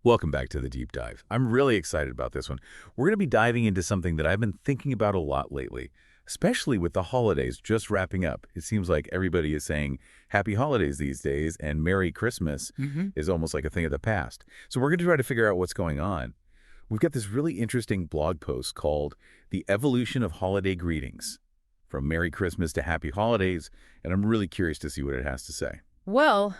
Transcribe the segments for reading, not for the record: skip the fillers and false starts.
Welcome back to the deep dive. I'm really excited about this one. We're going to be diving into something that I've been thinking about a lot lately, especially with the holidays just wrapping up. It seems like everybody is saying happy holidays these days, and Merry Christmas hmm is almost like a thing of the past. So we're going to try to figure out what's going on. We've got this really interesting blog post called The Evolution of Holiday Greetings, from Merry Christmas to Happy Holidays, and I'm really curious to see what it has to say. Well,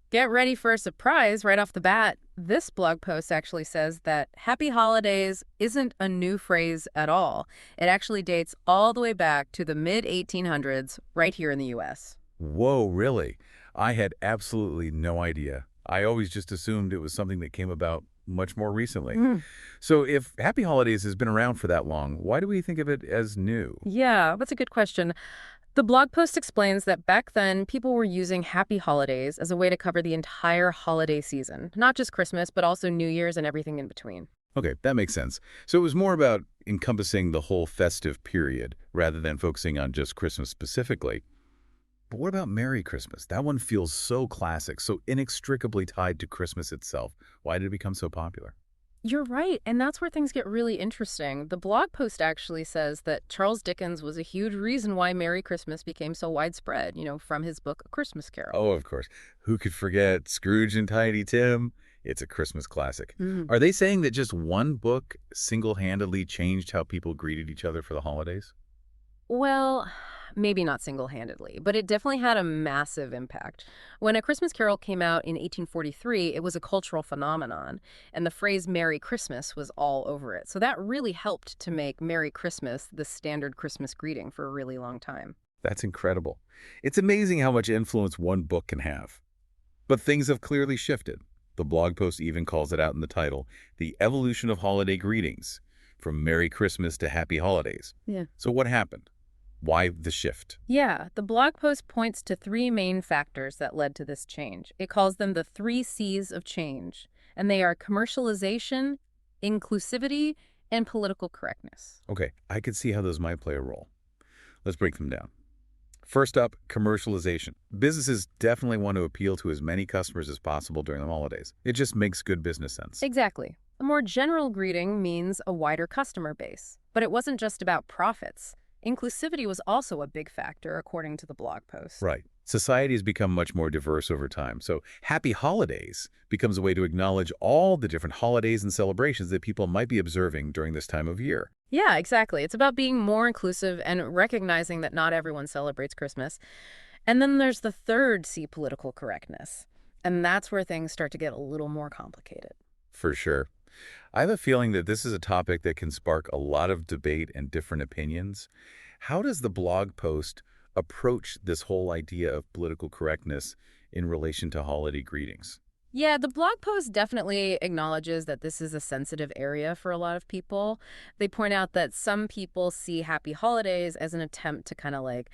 get ready for a surprise right off the bat. This blog post actually says that happy holidays isn't a new phrase at all. It actually dates all the way back to the mid 1800s right here in the US. Whoa, really? I had absolutely no idea. I always just assumed it was something that came about much more recently. Mm. So if Happy Holidays has been around for that long, why do we think of it as new? Yeah, that's a good question. The blog post explains that back then, people were using happy holidays as a way to cover the entire holiday season, not just Christmas, but also New Year's and everything in between. Okay, that makes sense. So it was more about encompassing the whole festive period rather than focusing on just Christmas specifically. But what about Merry Christmas? That one feels so classic, so inextricably tied to Christmas itself. Why did it become so popular? You're right, and that's where things get really interesting. The blog post actually says that Charles Dickens was a huge reason why Merry Christmas became so widespread, from his book A Christmas Carol. Oh, of course. Who could forget Scrooge and Tiny Tim? It's a Christmas classic. Mm. Are they saying that just one book single-handedly changed how people greeted each other for the holidays? Well, maybe not single-handedly, but it definitely had a massive impact. When A Christmas Carol came out in 1843, it was a cultural phenomenon, and the phrase Merry Christmas was all over it. So that really helped to make Merry Christmas the standard Christmas greeting for a really long time. That's incredible. It's amazing how much influence one book can have. But things have clearly shifted. The blog post even calls it out in the title, The Evolution of Holiday Greetings, from Merry Christmas to Happy Holidays. Yeah. So what happened? Why the shift? Yeah, the blog post points to three main factors that led to this change. It calls them the three C's of change, and they are commercialization, inclusivity, and political correctness. Okay, I could see how those might play a role. Let's break them down. First up, commercialization. Businesses definitely want to appeal to as many customers as possible during the holidays. It just makes good business sense. Exactly. A more general greeting means a wider customer base. But it wasn't just about profits. Inclusivity was also a big factor, according to the blog post. Right. Society has become much more diverse over time, so Happy Holidays becomes a way to acknowledge all the different holidays and celebrations that people might be observing during this time of year. Yeah, exactly. It's about being more inclusive and recognizing that not everyone celebrates Christmas. And then there's the third C, political correctness. And that's where things start to get a little more complicated. For sure. I have a feeling that this is a topic that can spark a lot of debate and different opinions. How does the blog post approach this whole idea of political correctness in relation to holiday greetings? Yeah, the blog post definitely acknowledges that this is a sensitive area for a lot of people. They point out that some people see happy holidays as an attempt to kind of like,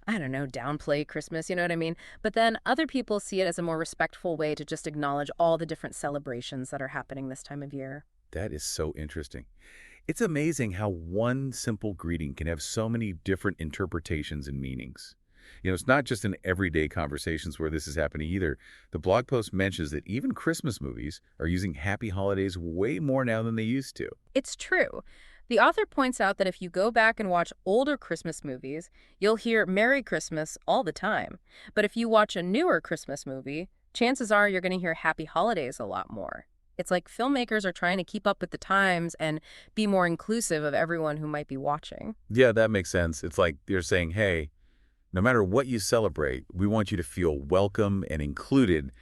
I don't know, downplay Christmas, you know what I mean? But then other people see it as a more respectful way to just acknowledge all the different celebrations that are happening this time of year. That is so interesting. It's amazing how one simple greeting can have so many different interpretations and meanings. It's not just in everyday conversations where this is happening either. The blog post mentions that even Christmas movies are using happy holidays way more now than they used to. It's true. The author points out that if you go back and watch older Christmas movies, you'll hear Merry Christmas all the time. But if you watch a newer Christmas movie, chances are you're going to hear Happy Holidays a lot more. It's like filmmakers are trying to keep up with the times and be more inclusive of everyone who might be watching. Yeah, that makes sense. It's like they're saying, hey, no matter what you celebrate, we want you to feel welcome and included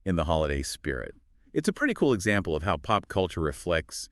in the holiday spirit. It's a pretty cool example of how pop culture reflects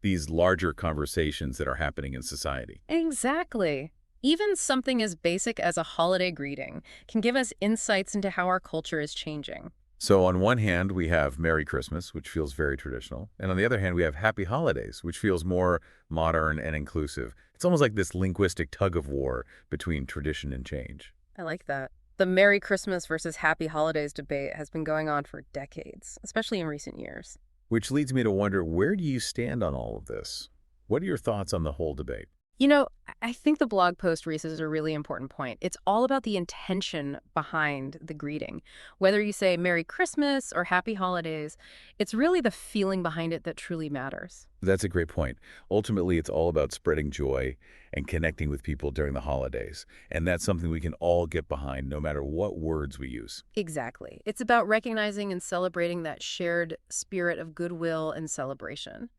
these larger conversations that are happening in society. Exactly. Even something as basic as a holiday greeting can give us insights into how our culture is changing. So on one hand, we have Merry Christmas, which feels very traditional. And on the other hand, we have Happy Holidays, which feels more modern and inclusive. It's almost like this linguistic tug of war between tradition and change. I like that. The Merry Christmas versus Happy Holidays debate has been going on for decades, especially in recent years. Which leads me to wonder, where do you stand on all of this? What are your thoughts on the whole debate? I think the blog post raises a really important point. It's all about the intention behind the greeting. Whether you say Merry Christmas or Happy Holidays, it's really the feeling behind it that truly matters. That's a great point. Ultimately, it's all about spreading joy and connecting with people during the holidays. And that's something we can all get behind no matter what words we use. Exactly. It's about recognizing and celebrating that shared spirit of goodwill and celebration.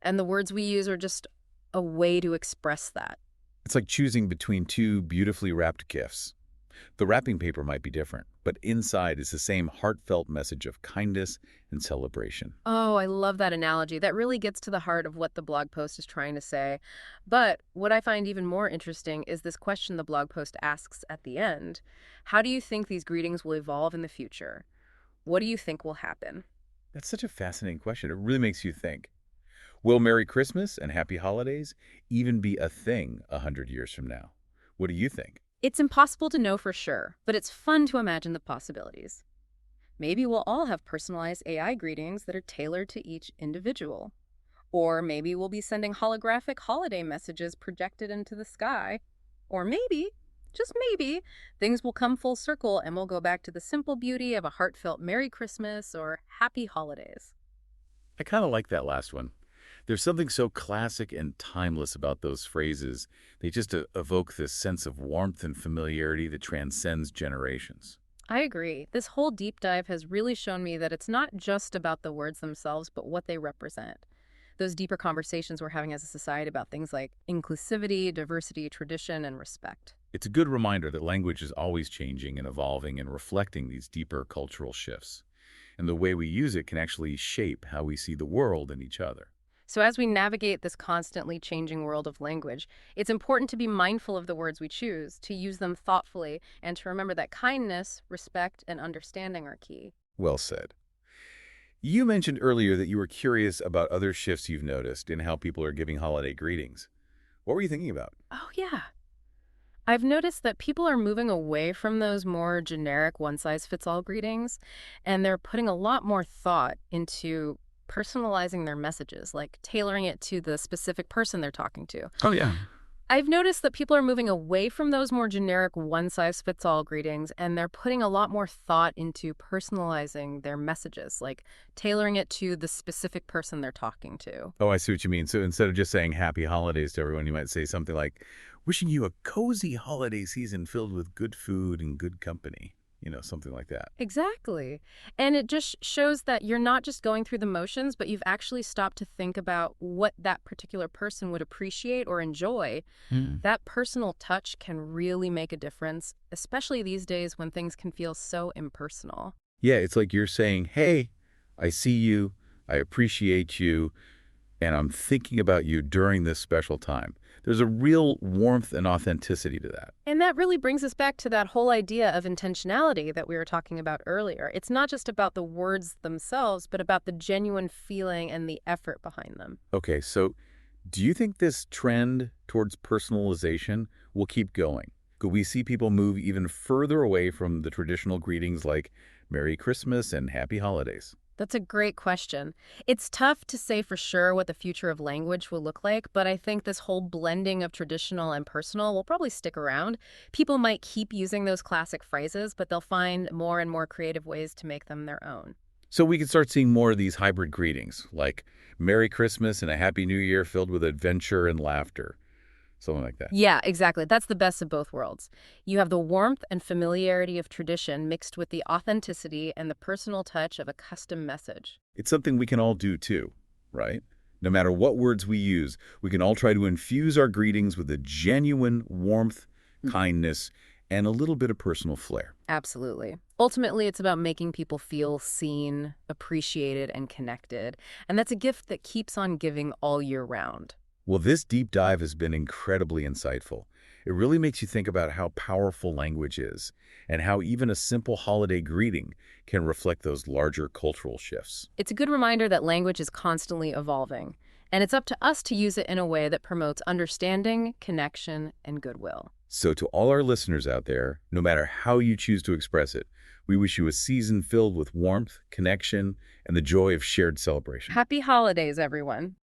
And the words we use are just a way to express that. It's like choosing between two beautifully wrapped gifts. The wrapping paper might be different, but inside is the same heartfelt message of kindness and celebration. Oh, I love that analogy. That really gets to the heart of what the blog post is trying to say. But what I find even more interesting is this question the blog post asks at the end. How do you think these greetings will evolve in the future? What do you think will happen? That's such a fascinating question. It really makes you think. Will Merry Christmas and Happy Holidays even be a thing 100 years from now? What do you think? It's impossible to know for sure, but it's fun to imagine the possibilities. Maybe we'll all have personalized AI greetings that are tailored to each individual. Or maybe we'll be sending holographic holiday messages projected into the sky. Or maybe, just maybe, things will come full circle and we'll go back to the simple beauty of a heartfelt Merry Christmas or Happy Holidays. I kind of like that last one. There's something so classic and timeless about those phrases. They just evoke this sense of warmth and familiarity that transcends generations. I agree. This whole deep dive has really shown me that it's not just about the words themselves, but what they represent. Those deeper conversations we're having as a society about things like inclusivity, diversity, tradition, and respect. It's a good reminder that language is always changing and evolving and reflecting these deeper cultural shifts. And the way we use it can actually shape how we see the world and each other. So as we navigate this constantly changing world of language, it's important to be mindful of the words we choose, to use them thoughtfully, and to remember that kindness, respect, and understanding are key. Well said. You mentioned earlier that you were curious about other shifts you've noticed in how people are giving holiday greetings. What were you thinking about? Oh, yeah. I've noticed that people are moving away from those more generic one-size-fits-all greetings, and they're putting a lot more thought into personalizing their messages, like tailoring it to the specific person they're talking to. Oh, yeah. I've noticed that people are moving away from those more generic one-size-fits-all greetings, and they're putting a lot more thought into personalizing their messages, like tailoring it to the specific person they're talking to. Oh, I see what you mean. So instead of just saying happy holidays to everyone, you might say something like, wishing you a cozy holiday season filled with good food and good company. Something like that. Exactly. And it just shows that you're not just going through the motions, but you've actually stopped to think about what that particular person would appreciate or enjoy. Hmm. That personal touch can really make a difference, especially these days when things can feel so impersonal. Yeah, it's like you're saying, hey, I see you, I appreciate you, and I'm thinking about you during this special time. There's a real warmth and authenticity to that. And that really brings us back to that whole idea of intentionality that we were talking about earlier. It's not just about the words themselves, but about the genuine feeling and the effort behind them. Okay, so do you think this trend towards personalization will keep going? Could we see people move even further away from the traditional greetings like Merry Christmas and Happy Holidays? That's a great question. It's tough to say for sure what the future of language will look like, but I think this whole blending of traditional and personal will probably stick around. People might keep using those classic phrases, but they'll find more and more creative ways to make them their own. So we could start seeing more of these hybrid greetings, like Merry Christmas and a Happy New Year filled with adventure and laughter, something like that. Yeah, exactly. That's the best of both worlds. You have the warmth and familiarity of tradition mixed with the authenticity and the personal touch of a custom message. It's something we can all do too, right? No matter what words we use, we can all try to infuse our greetings with a genuine warmth, kindness, and a little bit of personal flair. Absolutely. Ultimately, it's about making people feel seen, appreciated, and connected. And that's a gift that keeps on giving all year round. Well, this deep dive has been incredibly insightful. It really makes you think about how powerful language is and how even a simple holiday greeting can reflect those larger cultural shifts. It's a good reminder that language is constantly evolving, and it's up to us to use it in a way that promotes understanding, connection, and goodwill. So to all our listeners out there, no matter how you choose to express it, we wish you a season filled with warmth, connection, and the joy of shared celebration. Happy holidays, everyone.